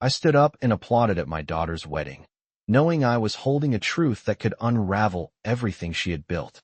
I stood up and applauded at my daughter's wedding, knowing I was holding a truth that could unravel everything she had built.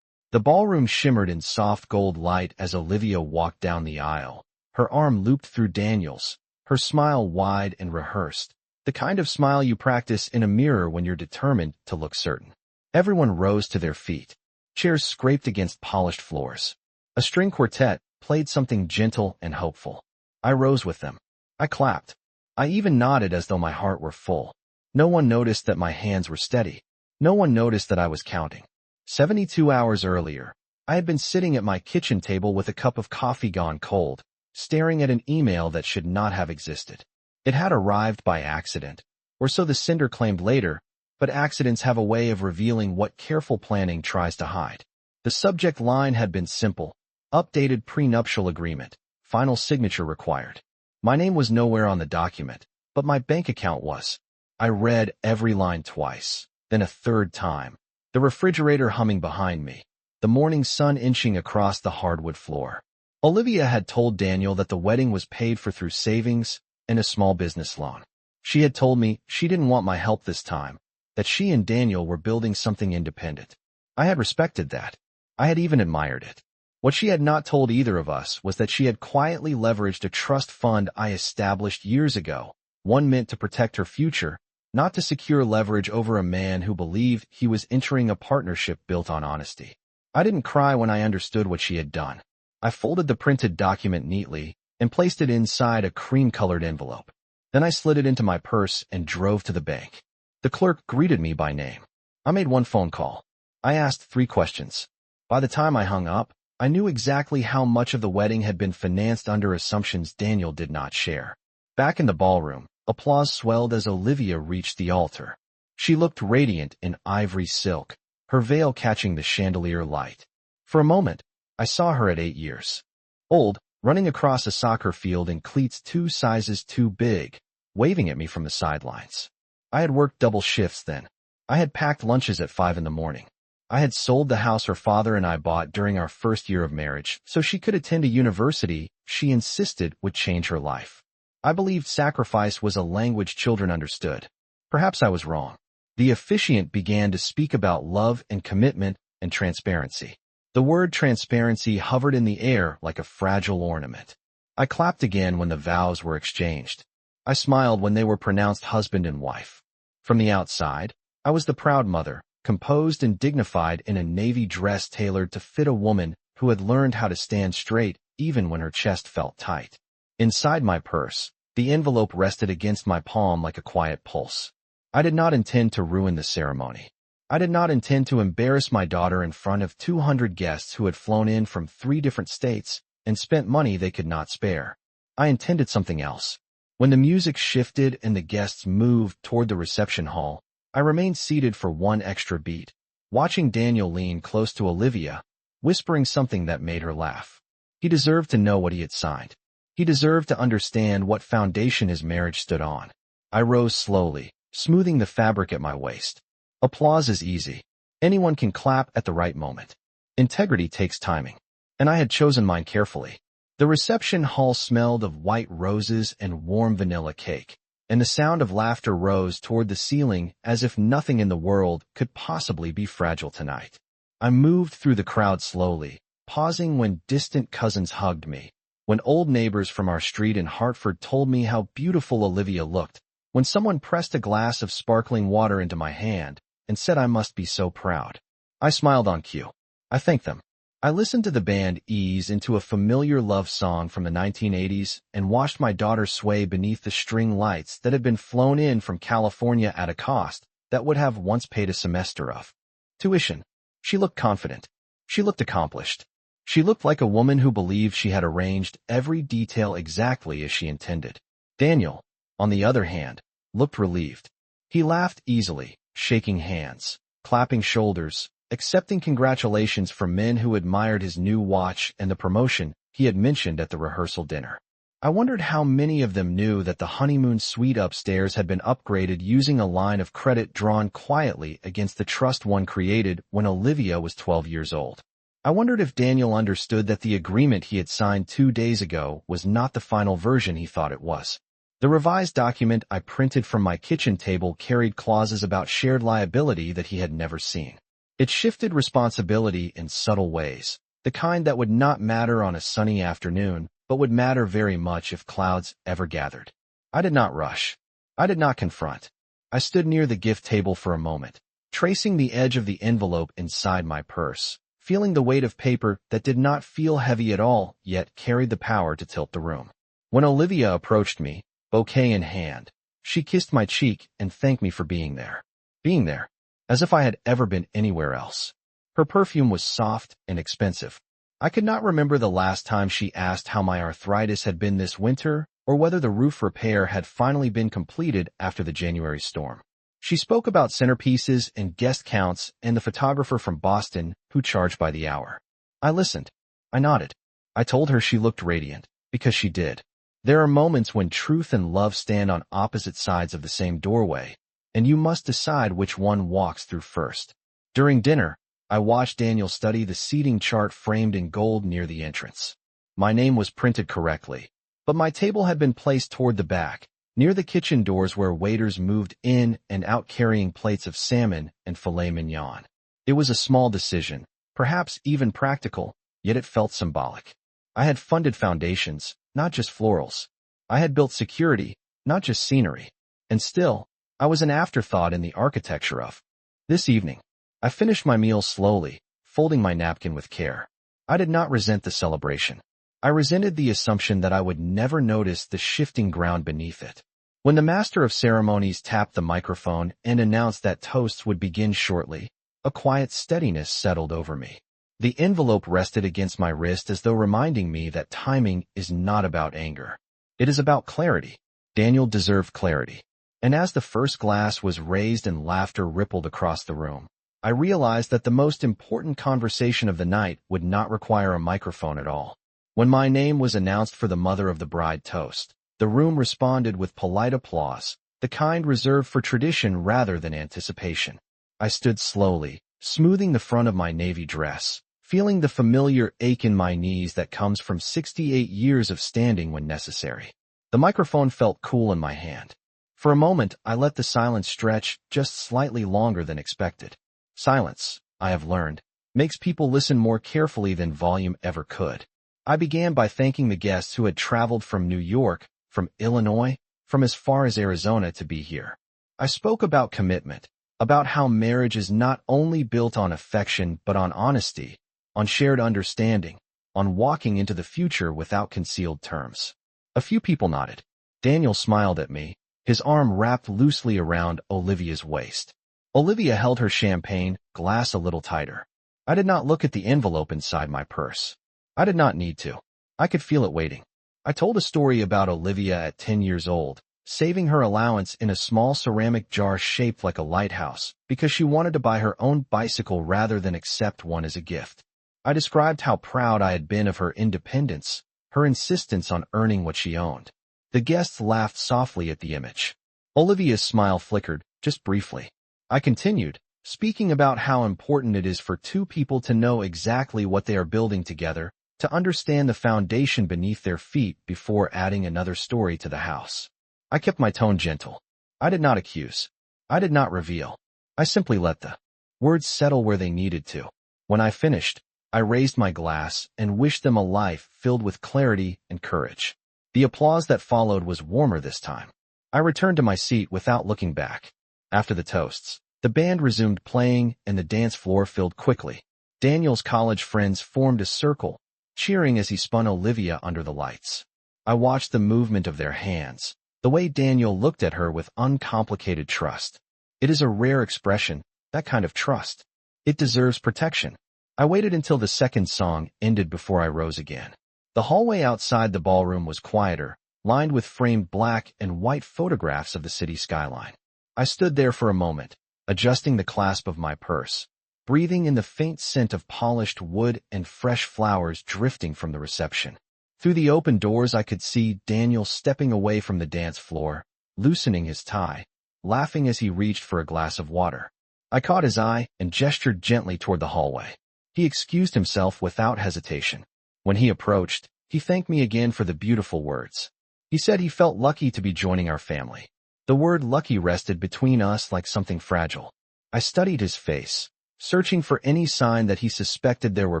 The ballroom shimmered in soft gold light as Olivia walked down the aisle, her arm looped through Daniel's, her smile wide and rehearsed, the kind of smile you practice in a mirror when you're determined to look certain. Everyone rose to their feet. Chairs scraped against polished floors. A string quartet played something gentle and hopeful. I rose with them. I clapped. I even nodded as though my heart were full. No one noticed that my hands were steady. No one noticed that I was counting. 72 hours earlier, I had been sitting at my kitchen table with a cup of coffee gone cold, staring at an email that should not have existed. It had arrived by accident, or so the sender claimed later, but accidents have a way of revealing what careful planning tries to hide. The subject line had been simple: updated prenuptial agreement, final signature required. My name was nowhere on the document, but my bank account was. I read every line twice, then a third time. The refrigerator humming behind me, the morning sun inching across the hardwood floor. Olivia had told Daniel that the wedding was paid for through savings and a small business loan. She had told me she didn't want my help this time, that she and Daniel were building something independent. I had respected that. I had even admired it. What she had not told either of us was that she had quietly leveraged a trust fund I established years ago, one meant to protect her future, not to secure leverage over a man who believed he was entering a partnership built on honesty. I didn't cry when I understood what she had done. I folded the printed document neatly and placed it inside a cream-colored envelope. Then I slid it into my purse and drove to the bank. The clerk greeted me by name. I made one phone call. I asked 3 questions. By the time I hung up, I knew exactly how much of the wedding had been financed under assumptions Daniel did not share. Back in the ballroom, applause swelled as Olivia reached the altar. She looked radiant in ivory silk, her veil catching the chandelier light. For a moment, I saw her at 8 years old, running across a soccer field in cleats 2 sizes too big, waving at me from the sidelines. I had worked double shifts then. I had packed lunches at 5 in the morning. I had sold the house her father and I bought during our first year of marriage so she could attend a university she insisted would change her life. I believed sacrifice was a language children understood. Perhaps I was wrong. The officiant began to speak about love and commitment and transparency. The word transparency hovered in the air like a fragile ornament. I clapped again when the vows were exchanged. I smiled when they were pronounced husband and wife. From the outside, I was the proud mother, composed and dignified in a navy dress tailored to fit a woman who had learned how to stand straight even when her chest felt tight. Inside my purse, the envelope rested against my palm like a quiet pulse. I did not intend to ruin the ceremony. I did not intend to embarrass my daughter in front of 200 guests who had flown in from 3 different states and spent money they could not spare. I intended something else. When the music shifted and the guests moved toward the reception hall, I remained seated for one extra beat, watching Daniel lean close to Olivia, whispering something that made her laugh. He deserved to know what he had signed. He deserved to understand what foundation his marriage stood on. I rose slowly, smoothing the fabric at my waist. Applause is easy. Anyone can clap at the right moment. Integrity takes timing, and I had chosen mine carefully. The reception hall smelled of white roses and warm vanilla cake, and the sound of laughter rose toward the ceiling as if nothing in the world could possibly be fragile tonight. I moved through the crowd slowly, pausing when distant cousins hugged me, when old neighbors from our street in Hartford told me how beautiful Olivia looked, when someone pressed a glass of sparkling water into my hand and said I must be so proud. I smiled on cue. I thanked them. I listened to the band ease into a familiar love song from the 1980s and watched my daughter sway beneath the string lights that had been flown in from California at a cost that would have once paid a semester of tuition. She looked confident. She looked accomplished. She looked like a woman who believed she had arranged every detail exactly as she intended. Daniel, on the other hand, looked relieved. He laughed easily, shaking hands, clapping shoulders, accepting congratulations from men who admired his new watch and the promotion he had mentioned at the rehearsal dinner. I wondered how many of them knew that the honeymoon suite upstairs had been upgraded using a line of credit drawn quietly against the trust one created when Olivia was 12 years old. I wondered if Daniel understood that the agreement he had signed 2 days ago was not the final version he thought it was. The revised document I printed from my kitchen table carried clauses about shared liability that he had never seen. It shifted responsibility in subtle ways, the kind that would not matter on a sunny afternoon, but would matter very much if clouds ever gathered. I did not rush. I did not confront. I stood near the gift table for a moment, tracing the edge of the envelope inside my purse, feeling the weight of paper that did not feel heavy at all, yet carried the power to tilt the room. When Olivia approached me, bouquet in hand, she kissed my cheek and thanked me for being there. Being there, as if I had ever been anywhere else. Her perfume was soft and expensive. I could not remember the last time she asked how my arthritis had been this winter, or whether the roof repair had finally been completed after the January storm. She spoke about centerpieces and guest counts and the photographer from Boston who charged by the hour. I listened. I nodded. I told her she looked radiant, because she did. There are moments when truth and love stand on opposite sides of the same doorway, and you must decide which one walks through first. During dinner, I watched Daniel study the seating chart framed in gold near the entrance. My name was printed correctly, but my table had been placed toward the back, near the kitchen doors where waiters moved in and out carrying plates of salmon and filet mignon. It was a small decision, perhaps even practical, yet it felt symbolic. I had funded foundations, not just florals. I had built security, not just scenery. And still, I was an afterthought in the architecture of. This evening, I finished my meal slowly, folding my napkin with care. I did not resent the celebration. I resented the assumption that I would never notice the shifting ground beneath it. When the master of ceremonies tapped the microphone and announced that toasts would begin shortly, a quiet steadiness settled over me. The envelope rested against my wrist as though reminding me that timing is not about anger. It is about clarity. Daniel deserved clarity. And as the first glass was raised and laughter rippled across the room, I realized that the most important conversation of the night would not require a microphone at all. When my name was announced for the mother of the bride toast, the room responded with polite applause, the kind reserved for tradition rather than anticipation. I stood slowly, smoothing the front of my navy dress, feeling the familiar ache in my knees that comes from 68 years of standing when necessary. The microphone felt cool in my hand. For a moment, I let the silence stretch just slightly longer than expected. Silence, I have learned, makes people listen more carefully than volume ever could. I began by thanking the guests who had traveled from New York, from Illinois, from as far as Arizona to be here. I spoke about commitment, about how marriage is not only built on affection but on honesty, on shared understanding, on walking into the future without concealed terms. A few people nodded. Daniel smiled at me, his arm wrapped loosely around Olivia's waist. Olivia held her champagne glass a little tighter. I did not look at the envelope inside my purse. I did not need to. I could feel it waiting. I told a story about Olivia at 10 years old, saving her allowance in a small ceramic jar shaped like a lighthouse because she wanted to buy her own bicycle rather than accept one as a gift. I described how proud I had been of her independence, her insistence on earning what she owned. The guests laughed softly at the image. Olivia's smile flickered, just briefly. I continued, speaking about how important it is for two people to know exactly what they are building together, to understand the foundation beneath their feet before adding another story to the house. I kept my tone gentle. I did not accuse. I did not reveal. I simply let the words settle where they needed to. When I finished, I raised my glass and wished them a life filled with clarity and courage. The applause that followed was warmer this time. I returned to my seat without looking back. After the toasts, the band resumed playing and the dance floor filled quickly. Daniel's college friends formed a circle, cheering as he spun Olivia under the lights. I watched the movement of their hands, the way Daniel looked at her with uncomplicated trust. It is a rare expression, that kind of trust. It deserves protection. I waited until the second song ended before I rose again. The hallway outside the ballroom was quieter, lined with framed black and white photographs of the city skyline. I stood there for a moment, adjusting the clasp of my purse, breathing in the faint scent of polished wood and fresh flowers drifting from the reception. Through the open doors I could see Daniel stepping away from the dance floor, loosening his tie, laughing as he reached for a glass of water. I caught his eye and gestured gently toward the hallway. He excused himself without hesitation. When he approached, he thanked me again for the beautiful words. He said he felt lucky to be joining our family. The word lucky rested between us like something fragile. I studied his face, searching for any sign that he suspected there were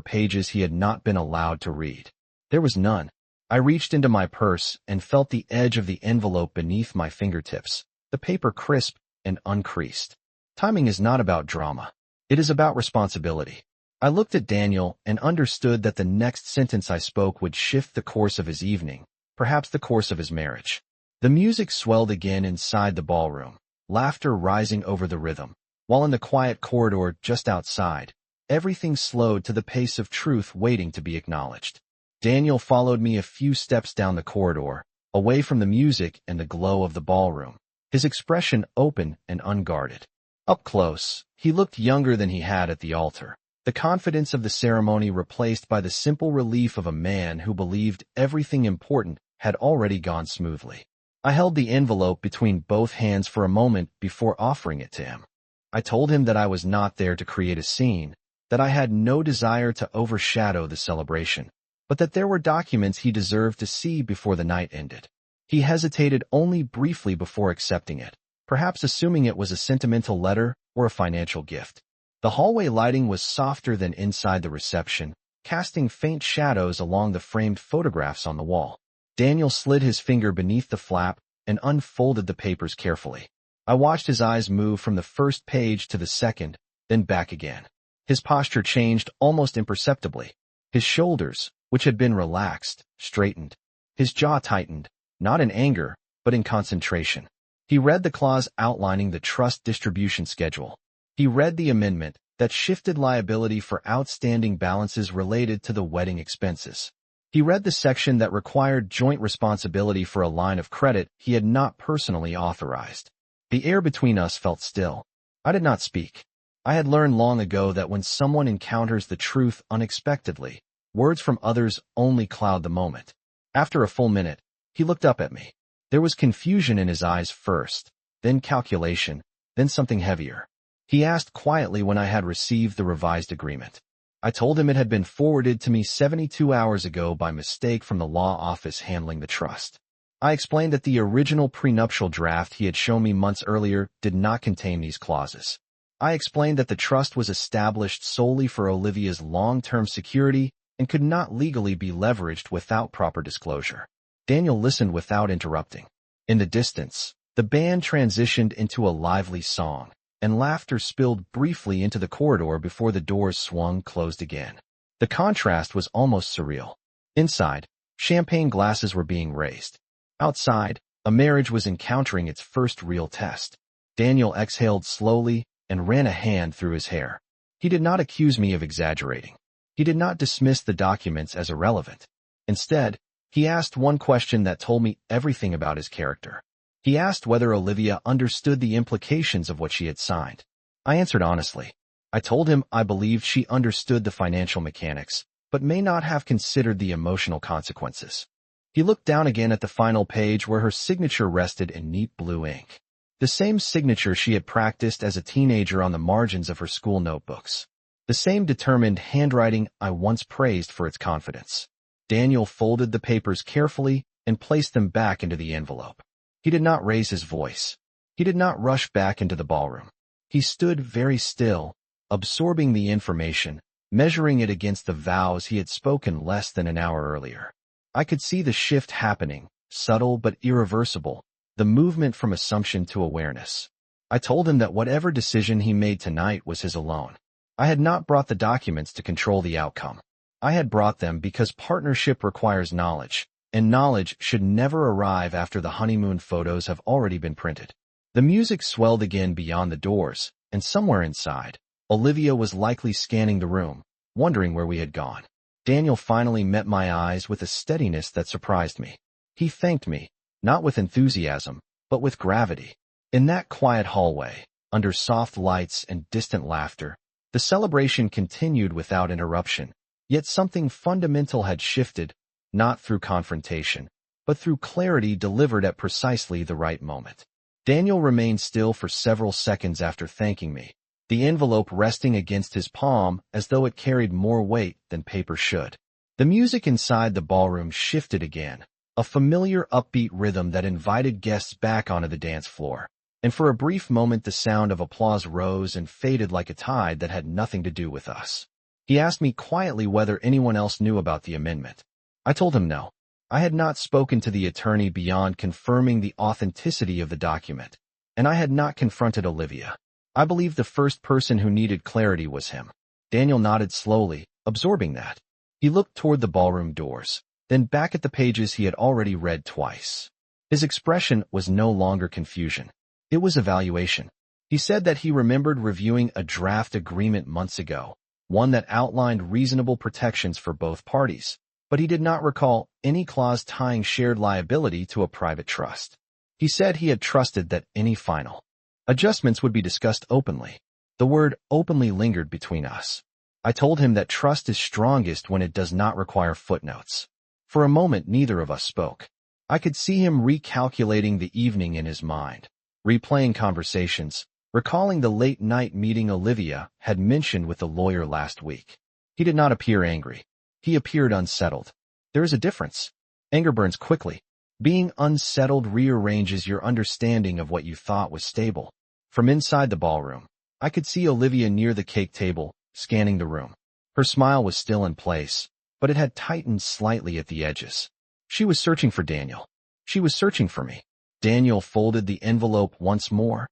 pages he had not been allowed to read. There was none. I reached into my purse and felt the edge of the envelope beneath my fingertips, the paper crisp and uncreased. Timing is not about drama. It is about responsibility. I looked at Daniel and understood that the next sentence I spoke would shift the course of his evening, perhaps the course of his marriage. The music swelled again inside the ballroom, laughter rising over the rhythm, while in the quiet corridor just outside, everything slowed to the pace of truth waiting to be acknowledged. Daniel followed me a few steps down the corridor, away from the music and the glow of the ballroom, his expression open and unguarded. Up close, he looked younger than he had at the altar, the confidence of the ceremony replaced by the simple relief of a man who believed everything important had already gone smoothly. I held the envelope between both hands for a moment before offering it to him. I told him that I was not there to create a scene, that I had no desire to overshadow the celebration, but that there were documents he deserved to see before the night ended. He hesitated only briefly before accepting it, perhaps assuming it was a sentimental letter or a financial gift. The hallway lighting was softer than inside the reception, casting faint shadows along the framed photographs on the wall. Daniel slid his finger beneath the flap and unfolded the papers carefully. I watched his eyes move from the first page to the second, then back again. His posture changed almost imperceptibly. His shoulders, which had been relaxed, straightened. His jaw tightened, not in anger, but in concentration. He read the clause outlining the trust distribution schedule. He read the amendment that shifted liability for outstanding balances related to the wedding expenses. He read the section that required joint responsibility for a line of credit he had not personally authorized. The air between us felt still. I did not speak. I had learned long ago that when someone encounters the truth unexpectedly, words from others only cloud the moment. After a full minute, he looked up at me. There was confusion in his eyes first, then calculation, then something heavier. He asked quietly when I had received the revised agreement. I told him it had been forwarded to me 72 hours ago by mistake from the law office handling the trust. I explained that the original prenuptial draft he had shown me months earlier did not contain these clauses. I explained that the trust was established solely for Olivia's long-term security and could not legally be leveraged without proper disclosure. Daniel listened without interrupting. In the distance, the band transitioned into a lively song, and laughter spilled briefly into the corridor before the doors swung closed again. The contrast was almost surreal. Inside, champagne glasses were being raised. Outside, a marriage was encountering its first real test. Daniel exhaled slowly and ran a hand through his hair. He did not accuse me of exaggerating. He did not dismiss the documents as irrelevant. Instead, he asked one question that told me everything about his character. He asked whether Olivia understood the implications of what she had signed. I answered honestly. I told him I believed she understood the financial mechanics, but may not have considered the emotional consequences. He looked down again at the final page where her signature rested in neat blue ink. The same signature she had practiced as a teenager on the margins of her school notebooks. The same determined handwriting I once praised for its confidence. Daniel folded the papers carefully and placed them back into the envelope. He did not raise his voice. He did not rush back into the ballroom. He stood very still, absorbing the information, measuring it against the vows he had spoken less than an hour earlier. I could see the shift happening, subtle but irreversible, the movement from assumption to awareness. I told him that whatever decision he made tonight was his alone. I had not brought the documents to control the outcome. I had brought them because partnership requires knowledge, and knowledge should never arrive after the honeymoon photos have already been printed. The music swelled again beyond the doors, and somewhere inside, Olivia was likely scanning the room, wondering where we had gone. Daniel finally met my eyes with a steadiness that surprised me. He thanked me, not with enthusiasm, but with gravity. In that quiet hallway, under soft lights and distant laughter, the celebration continued without interruption, yet something fundamental had shifted, not through confrontation, but through clarity delivered at precisely the right moment. Daniel remained still for several seconds after thanking me, the envelope resting against his palm as though it carried more weight than paper should. The music inside the ballroom shifted again, a familiar upbeat rhythm that invited guests back onto the dance floor. And for a brief moment the sound of applause rose and faded like a tide that had nothing to do with us. He asked me quietly whether anyone else knew about the amendment. I told him no. I had not spoken to the attorney beyond confirming the authenticity of the document, and I had not confronted Olivia. I believed the first person who needed clarity was him. Daniel nodded slowly, absorbing that. He looked toward the ballroom doors, then back at the pages he had already read twice. His expression was no longer confusion. It was evaluation. He said that he remembered reviewing a draft agreement months ago, one that outlined reasonable protections for both parties, but he did not recall any clause tying shared liability to a private trust. He said he had trusted that any final adjustments would be discussed openly. The word openly lingered between us. I told him that trust is strongest when it does not require footnotes. For a moment neither of us spoke. I could see him recalculating the evening in his mind, replaying conversations, recalling the late-night meeting Olivia had mentioned with the lawyer last week. He did not appear angry. He appeared unsettled. There is a difference. Anger burns quickly. Being unsettled rearranges your understanding of what you thought was stable. From inside the ballroom, I could see Olivia near the cake table, scanning the room. Her smile was still in place, but it had tightened slightly at the edges. She was searching for Daniel. She was searching for me. Daniel folded the envelope once more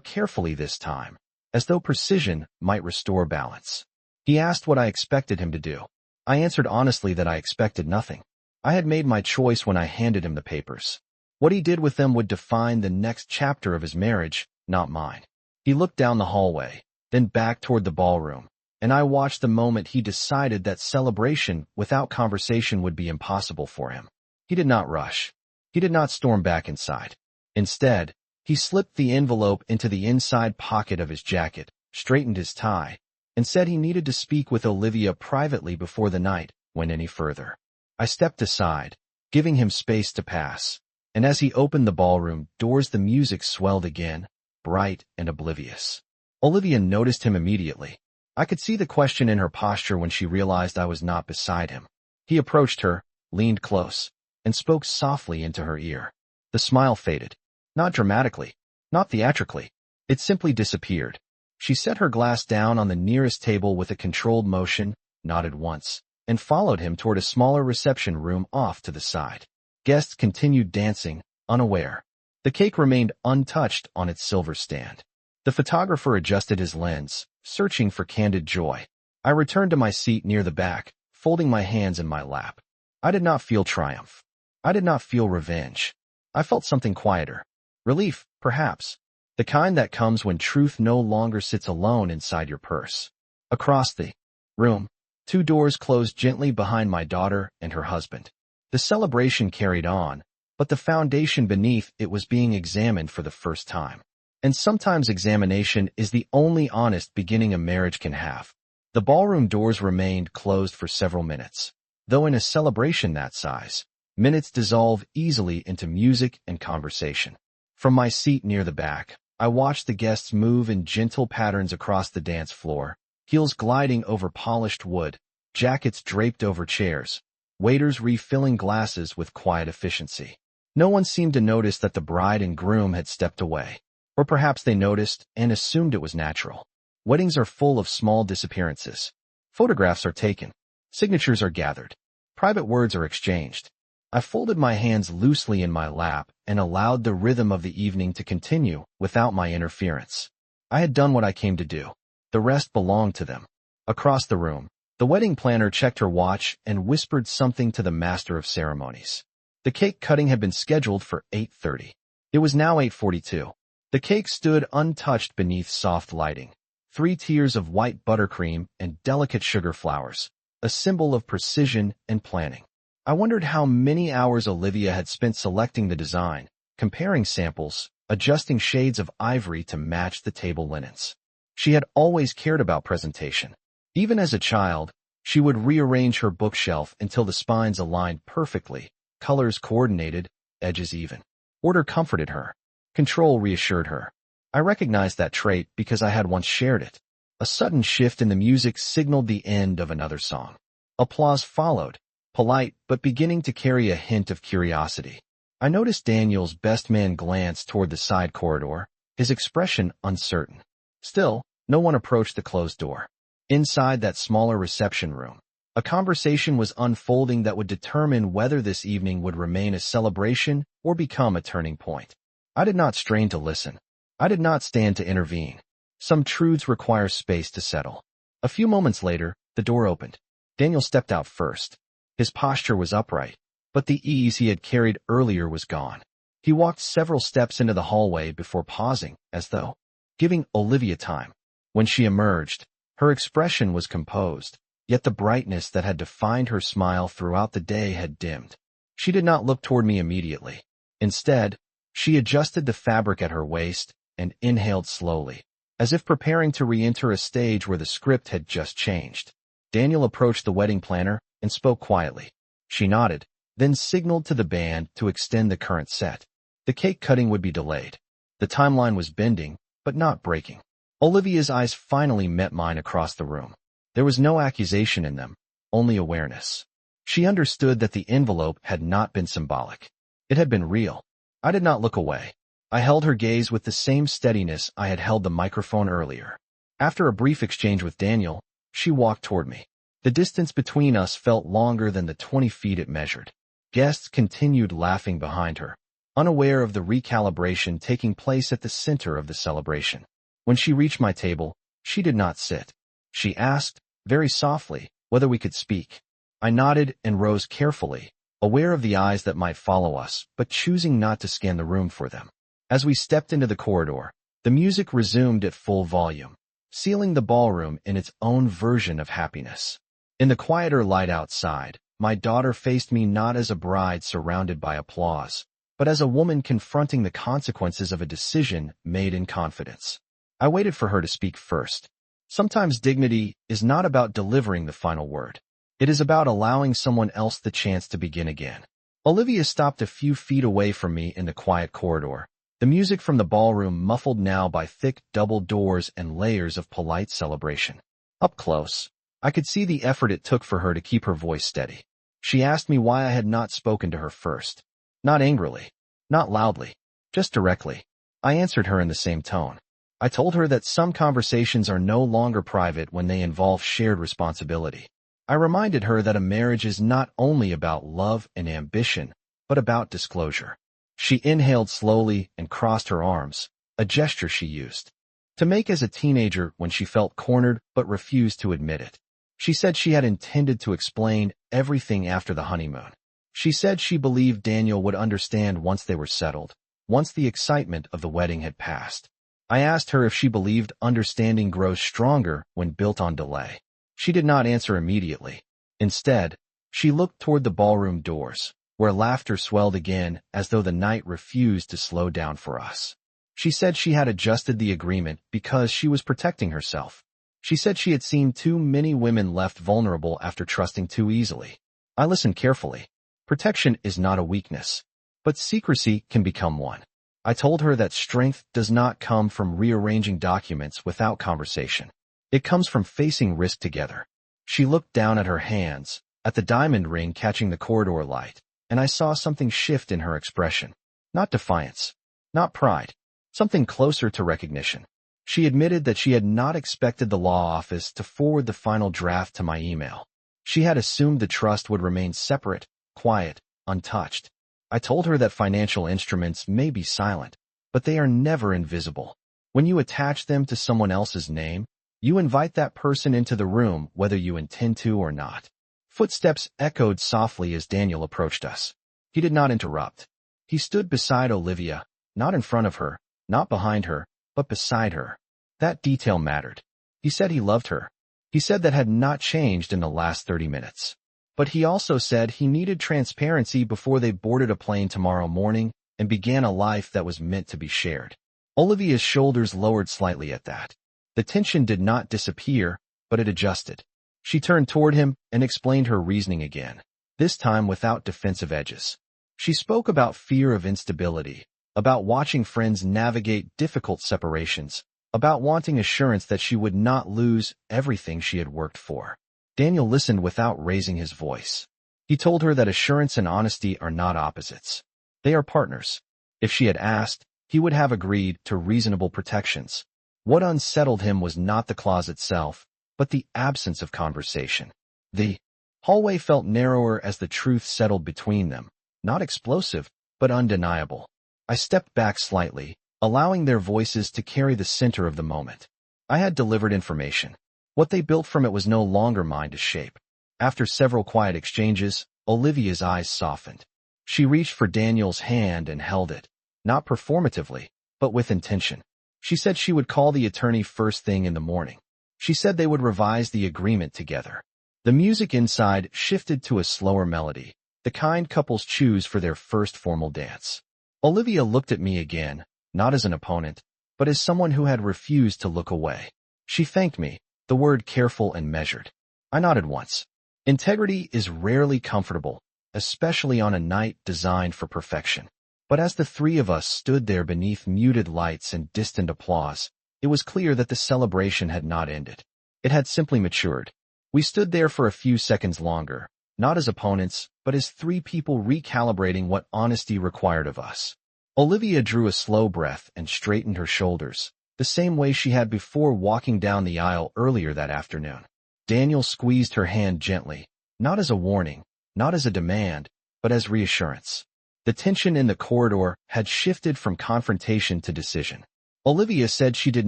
carefully this time, as though precision might restore balance. He asked what I expected him to do. I answered honestly that I expected nothing. I had made my choice when I handed him the papers. What he did with them would define the next chapter of his marriage, not mine. He looked down the hallway, then back toward the ballroom, and I watched the moment he decided that celebration without conversation would be impossible for him. He did not rush. He did not storm back inside. Instead, he slipped the envelope into the inside pocket of his jacket, straightened his tie, and said he needed to speak with Olivia privately before the night went any further. I stepped aside, giving him space to pass, and as he opened the ballroom doors the music swelled again, bright and oblivious. Olivia noticed him immediately. I could see the question in her posture when she realized I was not beside him. He approached her, leaned close, and spoke softly into her ear. The smile faded. Not dramatically, not theatrically. It simply disappeared. She set her glass down on the nearest table with a controlled motion, nodded once, and followed him toward a smaller reception room off to the side. Guests continued dancing, unaware. The cake remained untouched on its silver stand. The photographer adjusted his lens, searching for candid joy. I returned to my seat near the back, folding my hands in my lap. I did not feel triumph. I did not feel revenge. I felt something quieter. Relief, perhaps. The kind that comes when truth no longer sits alone inside your purse. Across the room, two doors closed gently behind my daughter and her husband. The celebration carried on, but the foundation beneath it was being examined for the first time. And sometimes examination is the only honest beginning a marriage can have. The ballroom doors remained closed for several minutes. Though in a celebration that size, minutes dissolve easily into music and conversation. From my seat near the back, I watched the guests move in gentle patterns across the dance floor, heels gliding over polished wood, jackets draped over chairs, waiters refilling glasses with quiet efficiency. No one seemed to notice that the bride and groom had stepped away. Or perhaps they noticed and assumed it was natural. Weddings are full of small disappearances. Photographs are taken. Signatures are gathered. Private words are exchanged. I folded my hands loosely in my lap and allowed the rhythm of the evening to continue without my interference. I had done what I came to do. The rest belonged to them. Across the room, the wedding planner checked her watch and whispered something to the master of ceremonies. The cake cutting had been scheduled for 8:30. It was now 8:42. The cake stood untouched beneath soft lighting. 3 tiers of white buttercream and delicate sugar flowers, a symbol of precision and planning. I wondered how many hours Olivia had spent selecting the design, comparing samples, adjusting shades of ivory to match the table linens. She had always cared about presentation. Even as a child, she would rearrange her bookshelf until the spines aligned perfectly, colors coordinated, edges even. Order comforted her. Control reassured her. I recognized that trait because I had once shared it. A sudden shift in the music signaled the end of another song. Applause followed, polite but beginning to carry a hint of curiosity. I noticed Daniel's best man glance toward the side corridor, his expression uncertain. Still, no one approached the closed door. Inside that smaller reception room, a conversation was unfolding that would determine whether this evening would remain a celebration or become a turning point. I did not strain to listen. I did not stand to intervene. Some truths require space to settle. A few moments later, the door opened. Daniel stepped out first. His posture was upright, but the ease he had carried earlier was gone. He walked several steps into the hallway before pausing, as though giving Olivia time. When she emerged, her expression was composed, yet the brightness that had defined her smile throughout the day had dimmed. She did not look toward me immediately. Instead, she adjusted the fabric at her waist and inhaled slowly, as if preparing to re-enter a stage where the script had just changed. Daniel approached the wedding planner and spoke quietly. She nodded, then signaled to the band to extend the current set. The cake cutting would be delayed. The timeline was bending, but not breaking. Olivia's eyes finally met mine across the room. There was no accusation in them, only awareness. She understood that the envelope had not been symbolic. It had been real. I did not look away. I held her gaze with the same steadiness I had held the microphone earlier. After a brief exchange with Daniel, she walked toward me. The distance between us felt longer than the 20 feet it measured. Guests continued laughing behind her, unaware of the recalibration taking place at the center of the celebration. When she reached my table, she did not sit. She asked, very softly, whether we could speak. I nodded and rose carefully, aware of the eyes that might follow us, but choosing not to scan the room for them. As we stepped into the corridor, the music resumed at full volume, sealing the ballroom in its own version of happiness. In the quieter light outside, my daughter faced me not as a bride surrounded by applause, but as a woman confronting the consequences of a decision made in confidence. I waited for her to speak first. Sometimes dignity is not about delivering the final word. It is about allowing someone else the chance to begin again. Olivia stopped a few feet away from me in the quiet corridor, the music from the ballroom muffled now by thick double doors and layers of polite celebration. Up close, I could see the effort it took for her to keep her voice steady. She asked me why I had not spoken to her first. Not angrily, not loudly, just directly. I answered her in the same tone. I told her that some conversations are no longer private when they involve shared responsibility. I reminded her that a marriage is not only about love and ambition, but about disclosure. She inhaled slowly and crossed her arms, a gesture she used to make as a teenager when she felt cornered but refused to admit it. She said she had intended to explain everything after the honeymoon. She said she believed Daniel would understand once they were settled, once the excitement of the wedding had passed. I asked her if she believed understanding grows stronger when built on delay. She did not answer immediately. Instead, she looked toward the ballroom doors, where laughter swelled again as though the night refused to slow down for us. She said she had adjusted the agreement because she was protecting herself. She said she had seen too many women left vulnerable after trusting too easily. I listened carefully. Protection is not a weakness, but secrecy can become one. I told her that strength does not come from rearranging documents without conversation. It comes from facing risk together. She looked down at her hands, at the diamond ring catching the corridor light, and I saw something shift in her expression. Not defiance, not pride, something closer to recognition. She admitted that she had not expected the law office to forward the final draft to my email. She had assumed the trust would remain separate, quiet, untouched. I told her that financial instruments may be silent, but they are never invisible. When you attach them to someone else's name, you invite that person into the room whether you intend to or not. Footsteps echoed softly as Daniel approached us. He did not interrupt. He stood beside Olivia, not in front of her, not behind her, but beside her. That detail mattered. He said he loved her. He said that had not changed in the last 30 minutes. But he also said he needed transparency before they boarded a plane tomorrow morning and began a life that was meant to be shared. Olivia's shoulders lowered slightly at that. The tension did not disappear, but it adjusted. She turned toward him and explained her reasoning again, this time without defensive edges. She spoke about fear of instability, about watching friends navigate difficult separations, about wanting assurance that she would not lose everything she had worked for. Daniel listened without raising his voice. He told her that assurance and honesty are not opposites. They are partners. If she had asked, he would have agreed to reasonable protections. What unsettled him was not the clause itself, but the absence of conversation. The hallway felt narrower as the truth settled between them, not explosive, but undeniable. I stepped back slightly, allowing their voices to carry the center of the moment. I had delivered information. What they built from it was no longer mine to shape. After several quiet exchanges, Olivia's eyes softened. She reached for Daniel's hand and held it, not performatively, but with intention. She said she would call the attorney first thing in the morning. She said they would revise the agreement together. The music inside shifted to a slower melody, the kind couples choose for their first formal dance. Olivia looked at me again, not as an opponent, but as someone who had refused to look away. She thanked me, the word careful and measured. I nodded once. Integrity is rarely comfortable, especially on a night designed for perfection. But as the three of us stood there beneath muted lights and distant applause, it was clear that the celebration had not ended. It had simply matured. We stood there for a few seconds longer, not as opponents, but as three people recalibrating what honesty required of us. Olivia drew a slow breath and straightened her shoulders, the same way she had before walking down the aisle earlier that afternoon. Daniel squeezed her hand gently, not as a warning, not as a demand, but as reassurance. The tension in the corridor had shifted from confrontation to decision. Olivia said she did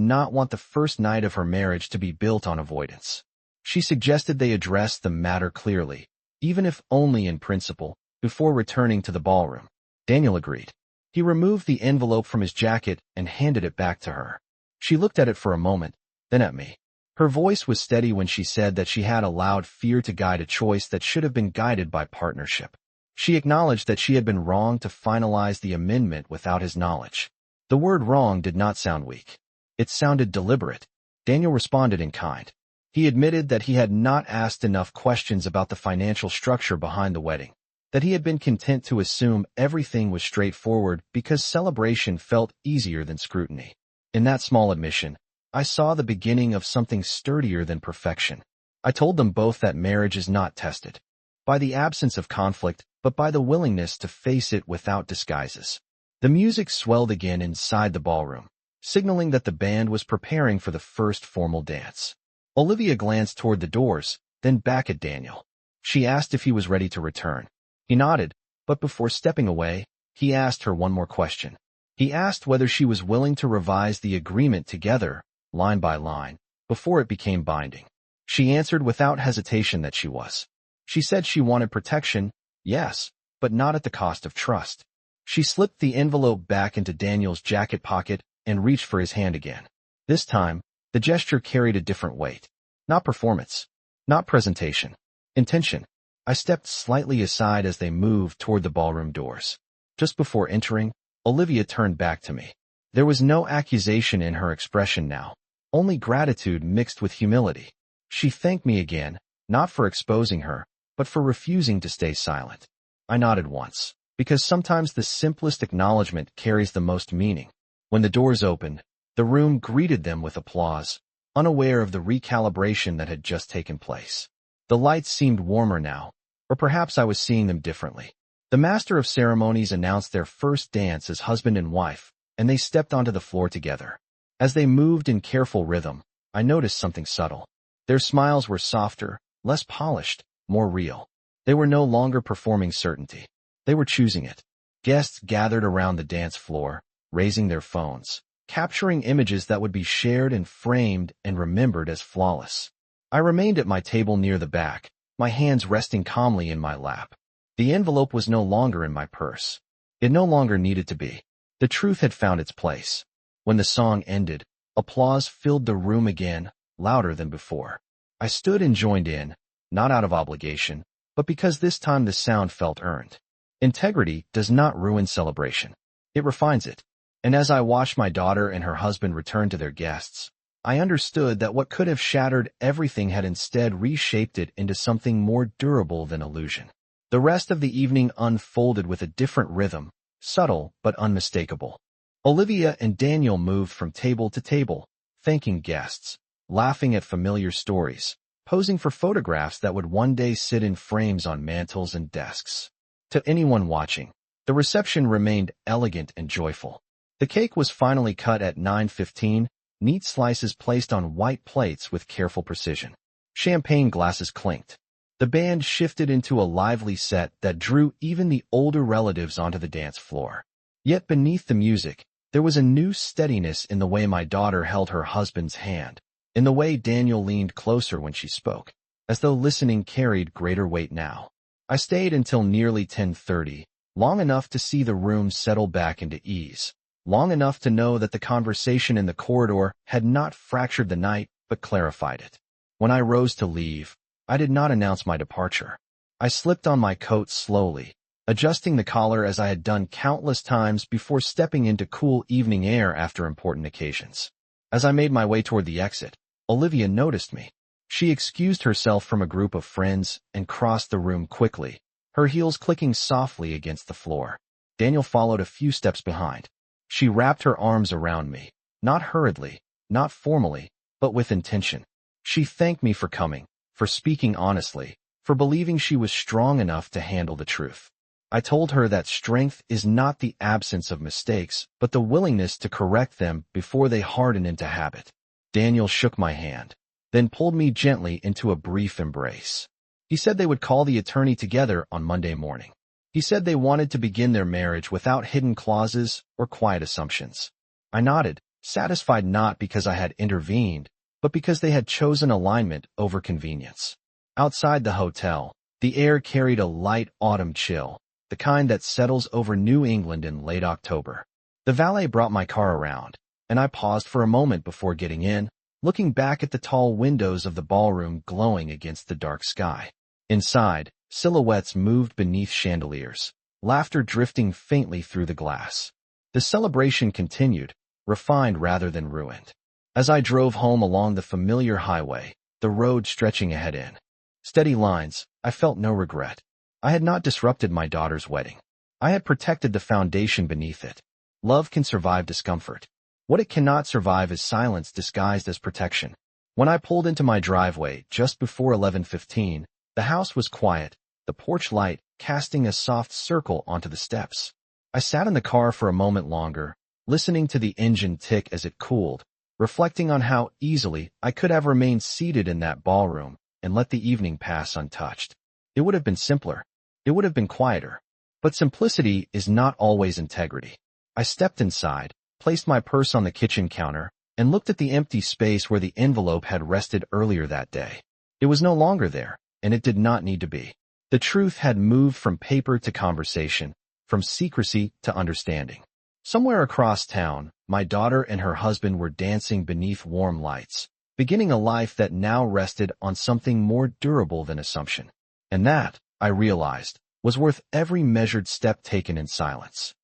not want the first night of her marriage to be built on avoidance. She suggested they address the matter clearly, even if only in principle, before returning to the ballroom. Daniel agreed. He removed the envelope from his jacket and handed it back to her. She looked at it for a moment, then at me. Her voice was steady when she said that she had allowed fear to guide a choice that should have been guided by partnership. She acknowledged that she had been wrong to finalize the amendment without his knowledge. The word wrong did not sound weak. It sounded deliberate. Daniel responded in kind. He admitted that he had not asked enough questions about the financial structure behind the wedding, that he had been content to assume everything was straightforward because celebration felt easier than scrutiny. In that small admission, I saw the beginning of something sturdier than perfection. I told them both that marriage is not tested by the absence of conflict, but by the willingness to face it without disguises. The music swelled again inside the ballroom, signaling that the band was preparing for the first formal dance. Olivia glanced toward the doors, then back at Daniel. She asked if he was ready to return. He nodded, but before stepping away, he asked her one more question. He asked whether she was willing to revise the agreement together, line by line, before it became binding. She answered without hesitation that she was. She said she wanted protection, yes, but not at the cost of trust. She slipped the envelope back into Daniel's jacket pocket and reached for his hand again. This time, the gesture carried a different weight. Not performance, not presentation, intention. I stepped slightly aside as they moved toward the ballroom doors. Just before entering, Olivia turned back to me. There was no accusation in her expression now, only gratitude mixed with humility. She thanked me again, not for exposing her, but for refusing to stay silent. I nodded once, because sometimes the simplest acknowledgement carries the most meaning. When the doors opened, the room greeted them with applause, unaware of the recalibration that had just taken place. The lights seemed warmer now, or perhaps I was seeing them differently. The master of ceremonies announced their first dance as husband and wife, and they stepped onto the floor together. As they moved in careful rhythm, I noticed something subtle. Their smiles were softer, less polished, more real. They were no longer performing certainty. They were choosing it. Guests gathered around the dance floor, raising their phones, capturing images that would be shared and framed and remembered as flawless. I remained at my table near the back, my hands resting calmly in my lap. The envelope was no longer in my purse. It no longer needed to be. The truth had found its place. When the song ended, applause filled the room again, louder than before. I stood and joined in, not out of obligation, but because this time the sound felt earned. Integrity does not ruin celebration. It refines it. And as I watched my daughter and her husband return to their guests, I understood that what could have shattered everything had instead reshaped it into something more durable than illusion. The rest of the evening unfolded with a different rhythm, subtle but unmistakable. Olivia and Daniel moved from table to table, thanking guests, laughing at familiar stories, posing for photographs that would one day sit in frames on mantels and desks. To anyone watching, the reception remained elegant and joyful. The cake was finally cut at 9:15, neat slices placed on white plates with careful precision. Champagne glasses clinked. The band shifted into a lively set that drew even the older relatives onto the dance floor. Yet beneath the music, there was a new steadiness in the way my daughter held her husband's hand, in the way Daniel leaned closer when she spoke, as though listening carried greater weight now. I stayed until nearly 10:30, long enough to see the room settle back into ease, long enough to know that the conversation in the corridor had not fractured the night but clarified it. When I rose to leave, I did not announce my departure. I slipped on my coat slowly, adjusting the collar as I had done countless times before stepping into cool evening air after important occasions. As I made my way toward the exit, Olivia noticed me. She excused herself from a group of friends and crossed the room quickly, her heels clicking softly against the floor. Daniel followed a few steps behind. She wrapped her arms around me, not hurriedly, not formally, but with intention. She thanked me for coming, for speaking honestly, for believing she was strong enough to handle the truth. I told her that strength is not the absence of mistakes, but the willingness to correct them before they harden into habit. Daniel shook my hand, then pulled me gently into a brief embrace. He said they would call the attorney together on Monday morning. He said they wanted to begin their marriage without hidden clauses or quiet assumptions. I nodded, satisfied not because I had intervened, but because they had chosen alignment over convenience. Outside the hotel, the air carried a light autumn chill, the kind that settles over New England in late October. The valet brought my car around, and I paused for a moment before getting in, looking back at the tall windows of the ballroom glowing against the dark sky. Inside, silhouettes moved beneath chandeliers, laughter drifting faintly through the glass. The celebration continued, refined rather than ruined. As I drove home along the familiar highway, the road stretching ahead in steady lines, I felt no regret. I had not disrupted my daughter's wedding. I had protected the foundation beneath it. Love can survive discomfort. What it cannot survive is silence disguised as protection. When I pulled into my driveway just before 11:15, the house was quiet, the porch light casting a soft circle onto the steps. I sat in the car for a moment longer, listening to the engine tick as it cooled, reflecting on how easily I could have remained seated in that ballroom and let the evening pass untouched. It would have been simpler. It would have been quieter. But simplicity is not always integrity. I stepped inside, placed my purse on the kitchen counter, and looked at the empty space where the envelope had rested earlier that day. It was no longer there, and it did not need to be. The truth had moved from paper to conversation, from secrecy to understanding. Somewhere across town, my daughter and her husband were dancing beneath warm lights, beginning a life that now rested on something more durable than assumption. And that, I realized, was worth every measured step taken in silence.